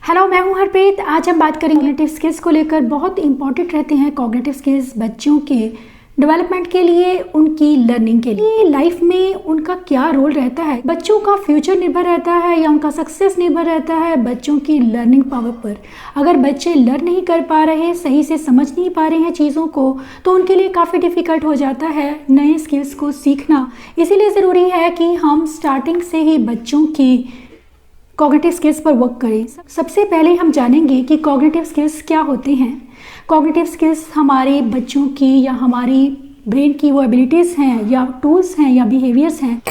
Hello, मैं हूं हरप्रीत। आज हम बात करेंगे कॉग्निटिव स्किल्स को लेकर। बहुत इंपॉर्टेंट रहते हैं कॉग्निटिव स्किल्स बच्चों के डेवलपमेंट के लिए, उनकी लर्निंग के लिए। लाइफ में उनका क्या रोल रहता है, बच्चों का फ्यूचर निर्भर रहता है या उनका सक्सेस निर्भर रहता है बच्चों की लर्निंग पावर पर। अगर बच्चे लर्न नहीं कर पा रहे, सही से समझ नहीं पा रहे हैं चीज़ों को, तो उनके लिए काफ़ी डिफ़िकल्ट हो जाता है नए स्किल्स को सीखना। इसीलिए ज़रूरी है कि हम स्टार्टिंग से ही बच्चों की कॉग्निटिव स्किल्स पर वर्क करें। सबसे पहले हम जानेंगे कि कॉग्निटिव स्किल्स क्या होते हैं। कॉग्निटिव स्किल्स हमारे बच्चों की या हमारी ब्रेन की वो एबिलिटीज़ हैं या टूल्स हैं या बिहेवियर्स हैं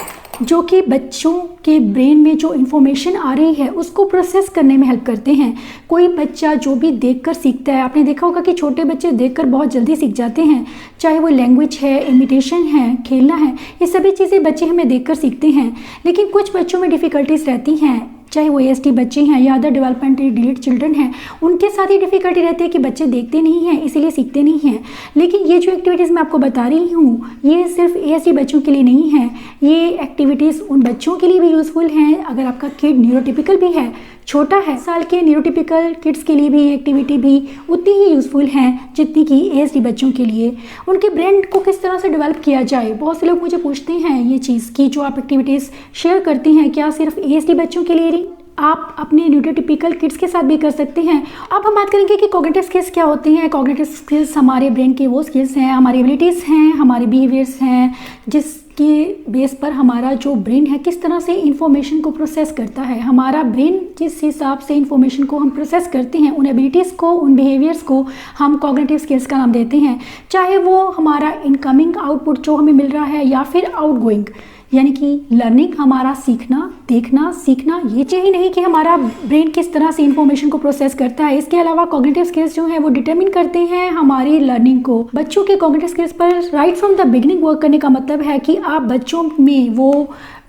जो कि बच्चों के ब्रेन में जो इन्फॉर्मेशन आ रही है उसको प्रोसेस करने में हेल्प करते हैं। कोई बच्चा जो भी देखकर सीखता है, आपने देखा होगा कि छोटे बच्चे देखकर बहुत जल्दी सीख जाते हैं, चाहे वो लैंग्वेज है, इमिटेशन है, खेलना है, ये सभी चीज़ें बच्चे हमें देखकर सीखते हैं। लेकिन कुछ बच्चों में डिफ़िकल्टीज रहती हैं, चाहे वो ASD बच्चे हैं या अदर डेवलपमेंटली डिलेड चिल्ड्रन हैं, उनके साथ ही डिफ़िकल्टी रहती है कि बच्चे देखते नहीं हैं, इसीलिए सीखते नहीं हैं। लेकिन ये जो एक्टिविटीज़ मैं आपको बता रही हूँ, ये सिर्फ ASD बच्चों के लिए नहीं है, ये एक्टिविटीज़ उन बच्चों के लिए भी यूज़फुल हैं। अगर आपका किड न्यूरोटिपिकल भी है, छोटा है, साल के न्यूरोटिपिकल किड्स के लिए भी ये एक्टिविटी भी उतनी ही यूज़फुल हैं जितनी कि ASD बच्चों के लिए। उनके ब्रेन को किस तरह से डेवलप किया जाए, बहुत से लोग मुझे पूछते हैं ये चीज़ कि जो आप एक्टिविटीज़ शेयर करती हैं क्या सिर्फ ASD बच्चों के लिए, आप अपने न्यूरोटिपिकल किड्स के साथ भी कर सकते हैं। अब हम बात करेंगे कि कॉग्निटिव स्किल्स क्या होती हैं। कॉग्निटिव स्किल्स हमारे ब्रेन के वो स्किल्स हैं, हमारी एबिलिटीज़ हैं, हमारे बिहेवियर्स हैं, जिसके बेस पर हमारा जो ब्रेन है किस तरह से इंफॉर्मेशन को प्रोसेस करता है। हमारा ब्रेन जिस हिसाब से इंफॉर्मेशन को हम प्रोसेस करते हैं, उन एबिलिटीज़ को, उन बिहेवियर्स को हम कॉग्निटिव स्किल्स का नाम देते हैं। चाहे वो हमारा इनकमिंग आउटपुट जो हमें मिल रहा है या फिर आउटगोइंग, यानी कि लर्निंग, हमारा सीखना, देखना, सीखना, ये चाहिए नहीं कि हमारा ब्रेन किस तरह से इंफॉर्मेशन को प्रोसेस करता है। इसके अलावा कॉग्निटिव स्किल्स जो है वो डिटरमिन करते हैं हमारी लर्निंग को। बच्चों के कॉग्निटिव स्किल्स पर right from the beginning work करने का मतलब है कि आप बच्चों में वो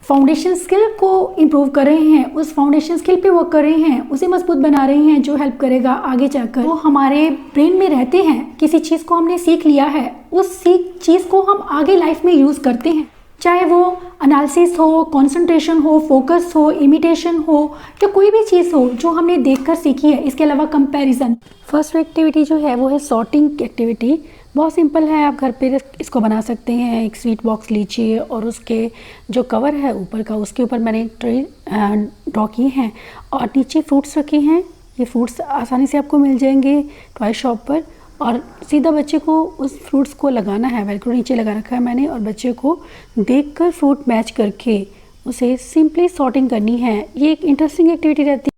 फाउंडेशन स्किल को इम्प्रूव कर रहे हैं, उस फाउंडेशन स्किल पे वर्क कर रहे हैं, उसे मजबूत बना रहे हैं, जो हेल्प करेगा आगे जाकर। वो हमारे ब्रेन में रहते हैं, किसी चीज़ को हमने सीख लिया है, उस चीज़ को हम आगे लाइफ में यूज़ करते हैं, चाहे वो एनालिसिस हो, कंसंट्रेशन हो, फोकस हो, इमिटेशन हो, या कोई भी चीज़ हो जो हमने देखकर सीखी है। इसके अलावा कंपैरिजन। फर्स्ट एक्टिविटी जो है वो है सॉर्टिंग एक्टिविटी। बहुत सिंपल है, आप घर पे इसको बना सकते हैं। एक स्वीट बॉक्स लीजिए और उसके जो कवर है ऊपर का, उसके ऊपर मैंने ट्रे ड्रॉ किए हैं और नीचे फ्रूट्स रखे हैं। ये फ्रूट्स आसानी से आपको मिल जाएंगे टॉय शॉप पर, और सीधा बच्चे को उस फ्रूट्स को लगाना है। वेलक्रो नीचे लगा रखा है मैंने, और बच्चे को देखकर फ्रूट मैच करके उसे सिंपली सॉर्टिंग करनी है। ये एक इंटरेस्टिंग एक्टिविटी रहती है,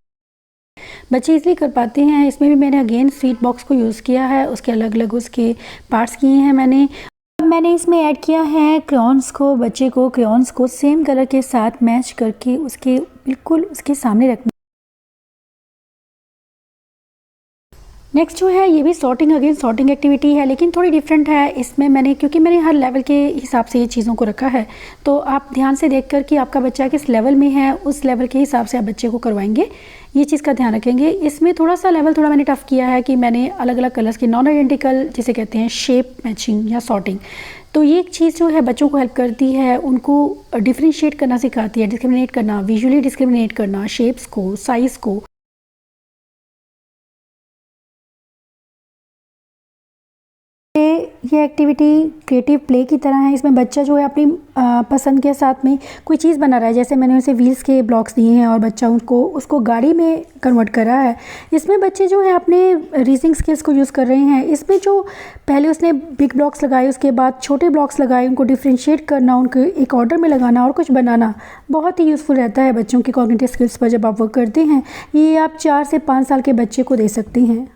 बच्चे इजीली कर पाते हैं। इसमें भी मैंने अगेन स्वीट बॉक्स को यूज़ किया है, उसके अलग अलग उसके पार्ट्स किए हैं मैंने इसमें ऐड किया है क्रेयॉन्स को। बच्चे को क्रेयॉन्स को सेम कलर के साथ मैच करके उसके बिल्कुल उसके सामने रखना। नेक्स्ट जो है ये भी सॉर्टिंग, अगेन सॉर्टिंग एक्टिविटी है, लेकिन थोड़ी डिफरेंट है। इसमें मैंने, क्योंकि मैंने हर लेवल के हिसाब से ये चीज़ों को रखा है, तो आप ध्यान से देखकर कि आपका बच्चा किस लेवल में है, उस लेवल के हिसाब से आप बच्चे को करवाएंगे, ये चीज़ का ध्यान रखेंगे। इसमें थोड़ा सा लेवल थोड़ा मैंने टफ़ किया है कि मैंने अलग अलग कलर्स के नॉन आइडेंटिकल, जिसे कहते हैं शेप मैचिंग या सॉर्टिंग, तो ये एक चीज़ जो है बच्चों को हेल्प करती है, उनको डिफ्रेंशिएट करना सिखाती है, डिस्क्रिमिनेट करना, विजुअली डिस्क्रिमिनेट करना, शेप्स को, साइज़ को। ये एक्टिविटी क्रिएटिव प्ले की तरह है। इसमें बच्चा जो है अपनी पसंद के साथ में कोई चीज़ बना रहा है। जैसे मैंने उसे व्हील्स के ब्लॉक्स दिए हैं और बच्चा उसको गाड़ी में कन्वर्ट कर रहा है। इसमें बच्चे जो है अपने रीजनिंग स्किल्स को यूज़ कर रहे हैं। इसमें जो पहले उसने बिग ब्लॉक्स लगाए, उसके बाद छोटे ब्लॉक्स लगाए, उनको डिफ्रेंशिएट करना, उनको एक ऑर्डर में लगाना और कुछ बनाना बहुत ही यूज़फुल रहता है बच्चों के कॉग्निटिव स्किल्स पर जब आप वर्क करते हैं। ये आप 4 से 5 साल के बच्चे को दे सकते हैं।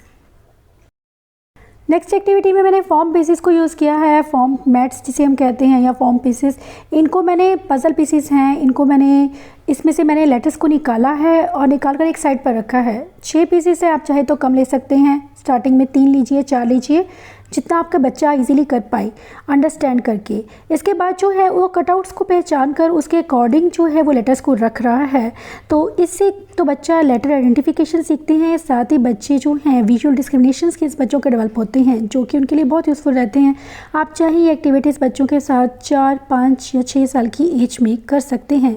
नेक्स्ट एक्टिविटी में मैंने फॉर्म पीसेस को यूज़ किया है, फॉर्म मैट्स जिसे हम कहते हैं, या फॉर्म पीसेस। इनको मैंने पज़ल पीसेस हैं, इनको मैंने इसमें से मैंने लेटर्स को निकाला है और निकाल कर एक साइड पर रखा है। 6 पीसेस है, आप चाहे तो कम ले सकते हैं। स्टार्टिंग में 3 लीजिए, 4 लीजिए, जितना आपका बच्चा इजीली कर पाए अंडरस्टैंड करके। इसके बाद जो है वो कटआउट्स को पहचान कर उसके अकॉर्डिंग जो है वो लेटर्स को रख रहा है, तो इससे तो बच्चा लेटर आइडेंटिफिकेशन सीखते हैं। साथ ही बच्चे जो हैं विजुअल डिस्क्रिमिनेशन स्किल्स बच्चों के डेवलप होते हैं, जो कि उनके लिए बहुत यूज़फुल रहते हैं। आप चाहे ये एक्टिविटीज़ बच्चों के साथ 4, 5 या 6 साल की एज में कर सकते हैं।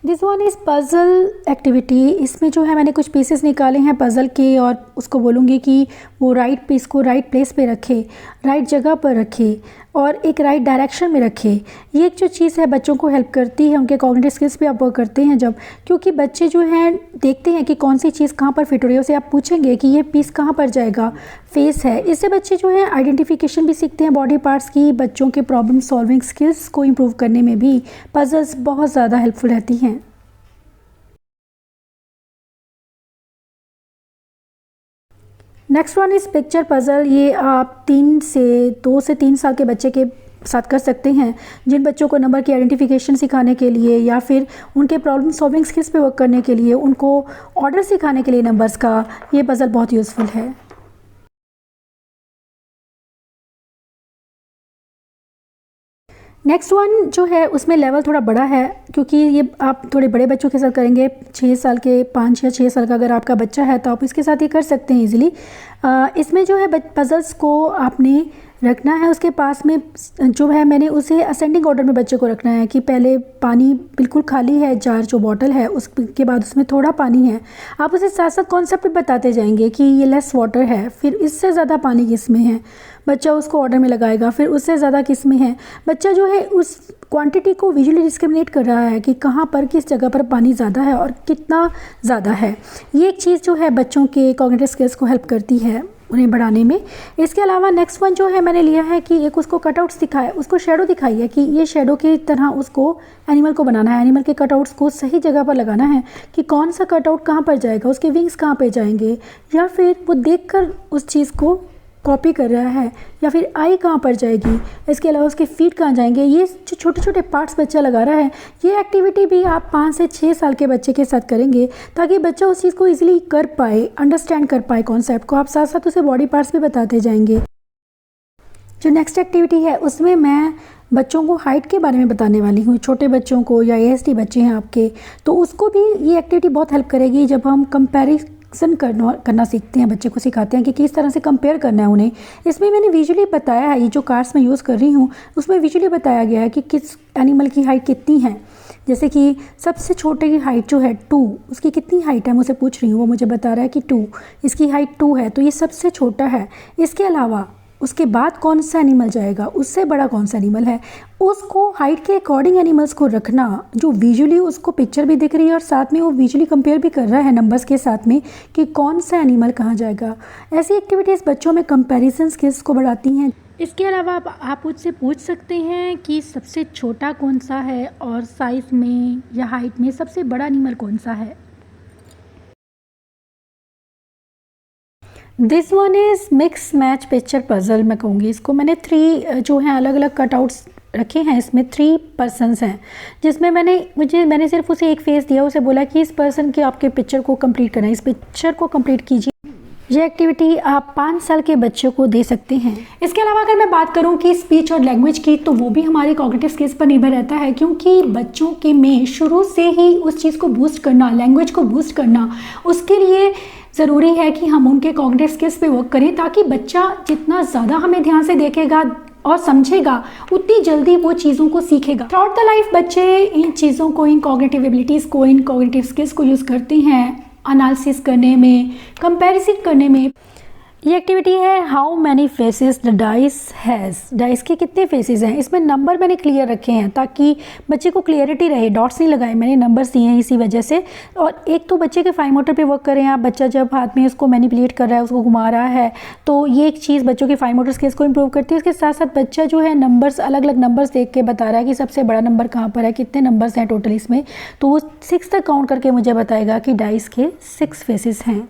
This one is puzzle activity. इसमें जो है मैंने कुछ पीसेस निकाले हैं पज़ल के और उसको बोलूँगी कि वो राइट पीस को राइट प्लेस पे रखे, राइट जगह पर रखे और एक राइट डायरेक्शन में रखे। ये एक जो चीज़ है बच्चों को हेल्प करती है, उनके कॉग्निटिव स्किल्स पे आप वर्क करते हैं जब, क्योंकि बच्चे जो हैं देखते हैं कि कौन सी चीज़ कहाँ पर फिट हो रही है। उसे आप पूछेंगे कि ये पीस कहाँ पर जाएगा, फेस है। इससे बच्चे जो है आइडेंटिफिकेशन भी सीखते हैं बॉडी पार्ट्स की। बच्चों के प्रॉब्लम सॉल्विंग स्किल्स को इम्प्रूव करने में भी पजल्स बहुत ज़्यादा हेल्पफुल रहती हैं। Next one is picture puzzle. ये आप 2 से 3 साल के बच्चे के साथ कर सकते हैं, जिन बच्चों को नंबर की आइडेंटिफिकेशन सिखाने के लिए या फिर उनके प्रॉब्लम सॉल्विंग स्किल्स पे वर्क करने के लिए, उनको ऑर्डर सिखाने के लिए नंबर्स का, ये पज़ल बहुत यूज़फुल है। नेक्स्ट वन जो है उसमें लेवल थोड़ा बड़ा है, क्योंकि ये आप थोड़े बड़े बच्चों के साथ करेंगे। 6 साल के, 5 या 6 साल का अगर आपका बच्चा है तो आप इसके साथ ये कर सकते हैं ईज़िली। इसमें जो है पज़ल्स को आपने रखना है उसके पास में, जो है मैंने उसे असेंडिंग ऑर्डर में बच्चे को रखना है कि पहले पानी बिल्कुल खाली है, जार जो बॉटल है उसके बाद उसमें थोड़ा पानी है। आप उसे साथ साथ कॉन्सेप्ट भी बताते जाएंगे कि ये लेस वाटर है, फिर इससे ज़्यादा पानी किस में है, बच्चा उसको ऑर्डर में लगाएगा, फिर उससे ज़्यादा किस में है। बच्चा जो है उस क्वांटिटी को विजुअली डिस्क्रिमिनेट कर रहा है कि कहाँ पर किस जगह पर पानी ज़्यादा है और कितना ज़्यादा है। ये एक चीज़ जो है बच्चों के कॉग्निटिव स्किल्स को हेल्प करती है उन्हें बढ़ाने में। इसके अलावा नेक्स्ट वन जो है मैंने लिया है कि एक उसको कटआउट्स दिखाया, उसको शेडो दिखाई है कि ये शेडो की तरह उसको एनिमल को बनाना है। एनिमल के कटआउट्स को सही जगह पर लगाना है कि कौन सा कटआउट कहाँ पर जाएगा, उसके विंग्स कहाँ पे जाएंगे, या फिर वो देखकर उस चीज़ को कॉपी कर रहा है, या फिर आई कहाँ पर जाएगी, इसके अलावा उसके फीट कहाँ जाएंगे। ये जो छोटे छोटे पार्ट्स बच्चा लगा रहा है, ये एक्टिविटी भी आप 5 से 6 साल के बच्चे के साथ करेंगे ताकि बच्चा उस चीज़ को ईजिली कर पाए, अंडरस्टैंड कर पाए कॉन्सेप्ट को। आप साथ साथ उसे बॉडी पार्ट्स भी बताते जाएंगे। जो नेक्स्ट एक्टिविटी है उसमें मैं बच्चों को हाइट के बारे में बताने वाली हूँ। छोटे बच्चों को या ASD बच्चे हैं आपके, तो उसको भी ये एक्टिविटी बहुत हेल्प करेगी। जब हम कंपैरिजन करना सीखते हैं, बच्चे को सिखाते हैं कि किस तरह से कंपेयर करना है उन्हें। इसमें मैंने विजुअली बताया है, ये जो कार्ड्स मैं यूज़ कर रही हूँ उसमें विजुअली बताया गया है कि किस एनिमल की हाइट कितनी है। जैसे कि सबसे छोटे की हाइट जो है 2, उसकी कितनी हाइट है मुझसे पूछ रही हूँ, वो मुझे बता रहा है कि 2, इसकी हाइट 2 है, तो ये सबसे छोटा है। इसके अलावा उसके बाद कौन सा एनिमल जाएगा, उससे बड़ा कौन सा एनिमल है, उसको हाइट के अकॉर्डिंग एनिमल्स को रखना, जो विजुअली उसको पिक्चर भी दिख रही है और साथ में वो विजुअली कंपेयर भी कर रहा है नंबर्स के साथ में कि कौन सा एनिमल कहाँ जाएगा। ऐसी एक्टिविटीज़ बच्चों में कंपैरिजन स्किल्स को बढ़ाती हैं। इसके अलावा आप मुझसे पूछ सकते हैं कि सबसे छोटा कौन सा है और साइज़ में या हाइट में सबसे बड़ा एनिमल कौन सा है। This one is mix match picture puzzle मैं कहूँगी इसको। मैंने 3 जो हैं अलग अलग कटआउट्स रखे हैं। इसमें 3 पर्सन्स हैं, जिसमें मैंने सिर्फ उसे एक फेस दिया, उसे बोला कि इस पर्सन के आपके पिक्चर को कंप्लीट करना है, इस पिक्चर को कंप्लीट कीजिए। ये एक्टिविटी आप 5 साल के बच्चों को दे सकते हैं। इसके अलावा अगर मैं बात करूं कि स्पीच और लैंग्वेज की, तो वो भी हमारे कॉग्निटिव स्किल्स पर निर्भर रहता है, क्योंकि बच्चों के में शुरू से ही उस चीज़ को बूस्ट करना, लैंग्वेज को बूस्ट करना, उसके लिए ज़रूरी है कि हम उनके कॉग्निटिव स्किल्स पे वर्क करें, ताकि बच्चा जितना ज़्यादा हमें ध्यान से देखेगा और समझेगा उतनी जल्दी वो चीज़ों को सीखेगा। थ्रू द लाइफ बच्चे इन चीज़ों को, इन कॉग्निटिव एबिलिटीज़ को, इन कॉग्निटिव स्किल्स को यूज़ करते हैं एनालिसिस करने में, कंपैरिजन करने में। ये एक्टिविटी है how many faces the dice has. Dice के कितने फेसेस हैं, इसमें नंबर मैंने क्लियर रखे हैं ताकि बच्चे को क्लियरिटी रहे। डॉट्स नहीं लगाए, मैंने नंबर्स दिए हैं इसी वजह से। और एक तो बच्चे के फाइन मोटर पे वर्क करें आप। बच्चा जब हाथ में उसको मैनिपुलेट कर रहा है, उसको घुमा रहा है, तो ये एक चीज़ बच्चों के फाइन मोटर स्किल्स को इंप्रूव करती है। उसके साथ साथ बच्चा जो है नंबर्स, अलग अलग नंबर्स देख के बता रहा है कि सबसे बड़ा नंबर कहाँ पर है, कितने नंबर्स हैं टोटल इसमें, तो वो 6 तक काउंट करके मुझे बताएगा कि डाइस के 6 फेसेस हैं।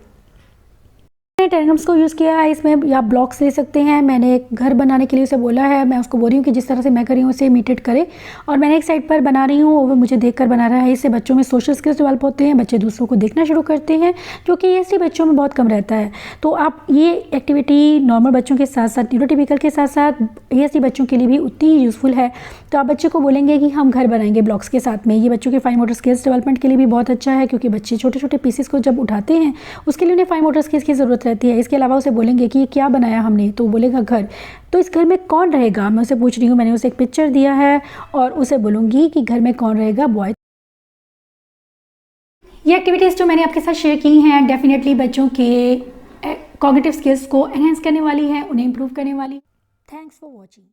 मैंने टेनग्राम्स को यूज़ किया है, इसमें या ब्लॉक्स ले सकते हैं। मैंने एक घर बनाने के लिए उसे बोला है, मैं उसको बोल रही हूँ कि जिस तरह से मैं कर रही हूँ उसे इमिटेट करे, और मैंने एक साइड पर बना रही हूँ, वो मुझे देखकर बना रहा है। इससे बच्चों में सोशल स्किल्स डेवलप होते हैं, बच्चे दूसरों को देखना शुरू करते हैं, क्योंकि ये ऐसे बच्चों में बहुत कम रहता है। तो आप ये एक्टिविटी नॉर्मल बच्चों के साथ साथ, न्यूरोटिपिकल के साथ साथ ASD बच्चों के लिए भी उतनी ही यूज़फुल है। तो आप बच्चे को बोलेंगे कि हम घर बनाएंगे ब्लॉक्स के साथ में। ये बच्चों के फाइन मोटर स्किल्स डेवलपमेंट के लिए भी बहुत अच्छा है, क्योंकि बच्चे छोटे छोटे पीसेस को जब उठाते हैं उसके लिए उन्हें फाइन मोटर स्किल्स की ज़रूरत रहती है। इसके अलावा उसे बोलेंगे कि ये क्या बनाया हमने, तो वो बोलेगा घर। तो इस घर में कौन रहेगा, मैं उसे पूछ रही हूँ, मैंने उसे एक पिक्चर दिया है और उसे बोलूँगी कि घर में कौन रहेगा, बॉय। ये एक्टिविटीज़ जो मैंने आपके साथ शेयर की हैं डेफिनेटली बच्चों के कॉग्निटिव स्किल्स को एनहेंस करने वाली है, उन्हें इम्प्रूव करने वाली। Thanks for watching.